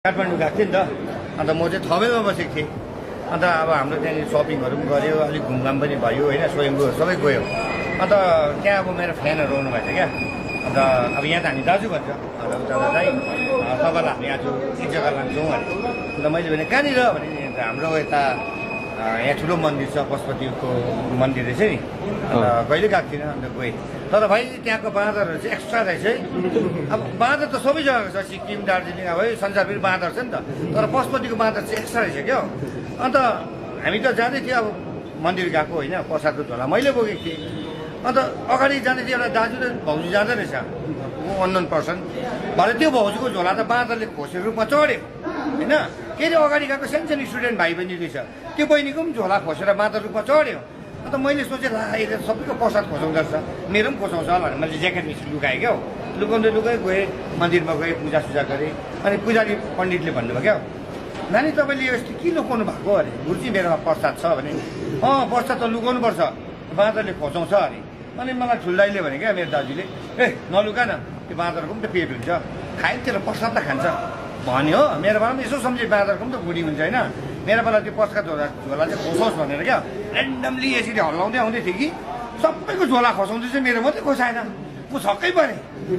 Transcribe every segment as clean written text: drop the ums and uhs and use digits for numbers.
काठमाडौँ गएको थिएँ नि त अन्त म चाहिँ थबैमा बसेको थिएँ अन्त अब हाम्रो त्यहाँनिर सपिङहरू पनि गऱ्यो अलिक घुमघाम पनि भयो होइन स्वयम्भू सबै गयो अन्त त्यहाँ अब मेरो फ्यानहरू आउनुभएको छ क्या अन्त अब यहाँ त हामी दाजु भन्छ अन्त उता दाइ तपाईँलाई हामी आज एक जग्गा लान्छौँ भने अन्त मैले भने कहाँनिर भने हाम्रो यता यहाँ ठुलो मन्दिर छ पशुपतिको मन्दिर रहेछ नि अन्त कहिले गएको थिइनँ अन्त गएँ तर भाइ त्यहाँको बाँदरहरू चाहिँ एक्स्ट्रा रहेछ है अब बाँदर त सबै जग्गाको छ सिक्किम दार्जिलिङ अब है संसारभरि बाँदर छ नि त तर पशुपतिको बाँदर चाहिँ एक्स्ट्रा रहेछ क्या अन्त हामी त जाँदै थियो अब मन्दिर गएको होइन प्रसादको झोला मैले बोकेको थिएँ अन्त अगाडि जाँदै थियो एउटा दाजु र भाउजू जाँदै रहेछ अननोन पर्सन भरे त्यो भाउजूको झोला त बाँदरले खोसेर रूपमा चढ्यो होइन के अरे अगाडि गएको सानो स्टुडेन्ट भाइ बहिनी रहेछ त्यो बहिनीको पनि झोला खोसेर बाँदर रूपमा चढ्यो अन्त मैले सोचेँ ला अहिले सबैको प्रसाद खोसाउँदो रहेछ मेरो पनि खोसाउँछ होला भने मैले ज्याकेट मिस लुकाएँ क्या लुकाउँदै गएँ मन्दिरमा गएँ पूजासुजा गरेँ अनि पुजारी पण्डितले भन्नुभयो क्या नानी तपाईँले यस्तो के लुकाउनु भएको अरे गुरुजी मेरोमा प्रसाद छ भने प्रसाद त लुकाउनुपर्छ बाँदरले खोसाउँछ अरे अनि मलाई ठुल्दाइले भने क्या मेरो दाजुले नलुका न त्यो बाँदरको पनि त पेट हुन्छ खायो त्यसलाई प्रसाद त खान्छ भन्यो हो मेरो बेला पनि यसो सम्झे बाँदरको पनि त बुढी हुन्छ होइन मेरो बेला त्यो प्रसाद झोला चाहिँ खोसाओस् भनेर क्या ऱ्यान्डमली यसरी हल्लाउँदै आउँदै थियो कि सबैको झोला खोसाउँदै चाहिँ मेरो मात्रै खोसाएन म छक्कै परेँ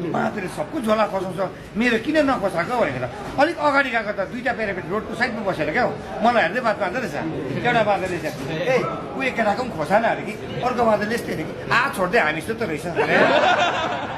बाँदरले सबको झोला खोसाउँछ मेरो किन नखोसाएको भनेर अलिक अगाडि गएको त दुईवटा पेरापेट रोडको साइडमा बसेर क्या मलाई हेर्दै बात मार्दो रहेछ एउटा बाँदरले चाहिँ ऊ एक केटाको पनि खोसाएन अरे कि अर्को बाँदरले यस्तै अरे कि छोड्दै हामी जस्तो त रहेछ